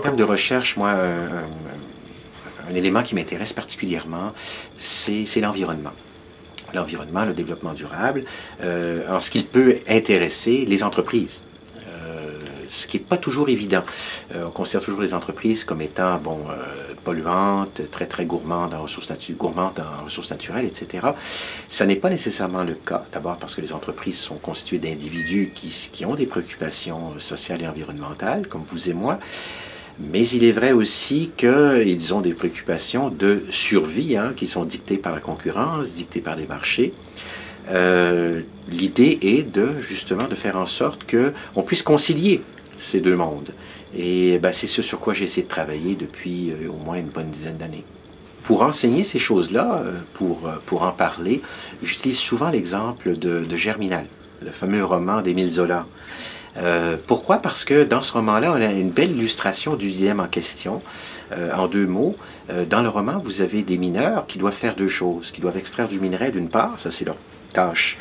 termes de recherche, moi, un élément qui m'intéresse particulièrement, c'est l'environnement. L'environnement, le développement durable, en ce qu'il peut intéresser les entreprises. Ce qui n'est pas toujours évident. On considère toujours les entreprises comme étant polluantes, très gourmandes en ressources naturelles, etc. Ça n'est pas nécessairement le cas. D'abord parce que les entreprises sont constituées d'individus qui ont des préoccupations sociales et environnementales, comme vous et moi. Mais il est vrai aussi qu'ils ont des préoccupations de survie, qui sont dictées par la concurrence, dictées par les marchés. L'idée est justement de faire en sorte qu'on puisse concilier ces deux mondes. Et c'est ce sur quoi j'ai essayé de travailler depuis au moins une bonne dizaine d'années. Pour enseigner ces choses-là, pour en parler, j'utilise souvent l'exemple de Germinal, le fameux roman d'Émile Zola. Pourquoi? Parce que dans ce roman-là, on a une belle illustration du dilemme en question. En deux mots, dans le roman, vous avez des mineurs qui doivent faire deux choses, qui doivent extraire du minerai d'une part, ça c'est leur tâche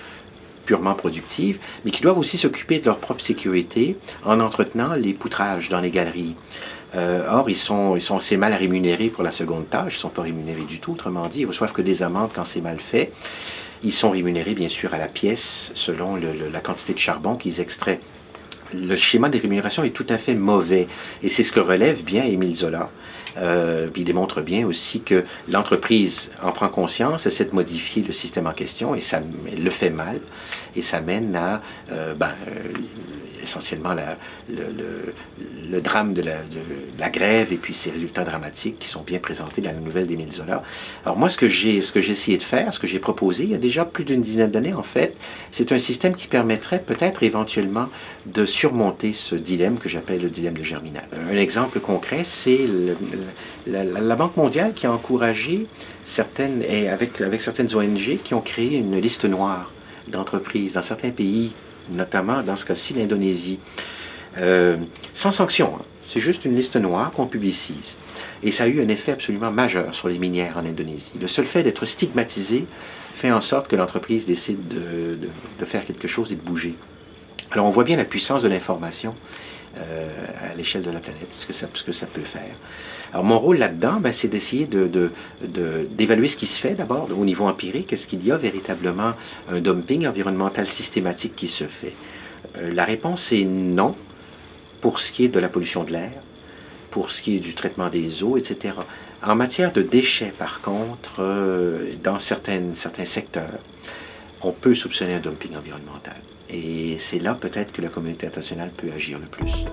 purement productive, mais qui doivent aussi s'occuper de leur propre sécurité en entretenant les poutrages dans les galeries. Or, ils sont assez mal rémunérés pour la seconde tâche, ils ne sont pas rémunérés du tout, autrement dit, ils ne reçoivent que des amendes quand c'est mal fait. Ils sont rémunérés, bien sûr, à la pièce, selon la quantité de charbon qu'ils extraient. Le schéma de rémunération est tout à fait mauvais, et c'est ce que relève bien Émile Zola. Il démontre bien aussi que l'entreprise en prend conscience, essaie de modifier le système en question, et ça le fait mal, et ça mène à essentiellement le drame de la grève et puis ses résultats dramatiques qui sont bien présentés dans la nouvelle d'Émile Zola. Alors moi, ce que j'ai essayé de faire, ce que j'ai proposé, il y a déjà plus d'une dizaine d'années en fait, c'est un système qui permettrait peut-être éventuellement de surmonter ce dilemme que j'appelle le dilemme de Germinal. Un exemple concret, c'est la Banque mondiale qui a encouragé avec certaines ONG qui ont créé une liste noire d'entreprises dans certains pays, notamment dans ce cas-ci l'Indonésie, sans sanction. C'est juste une liste noire qu'on publicise. Et ça a eu un effet absolument majeur sur les minières en Indonésie. Le seul fait d'être stigmatisé fait en sorte que l'entreprise décide de faire quelque chose et de bouger. Alors on voit bien la puissance de l'information à l'échelle de la planète, ce que ça peut faire. Alors mon rôle là-dedans, c'est d'essayer d'évaluer ce qui se fait d'abord au niveau empirique. Est-ce qu'il y a véritablement un dumping environnemental systématique qui se fait? La réponse est non, pour ce qui est de la pollution de l'air, pour ce qui est du traitement des eaux, etc. En matière de déchets, par contre, dans certains secteurs, on peut soupçonner un dumping environnemental. Et c'est là peut-être que la communauté internationale peut agir le plus.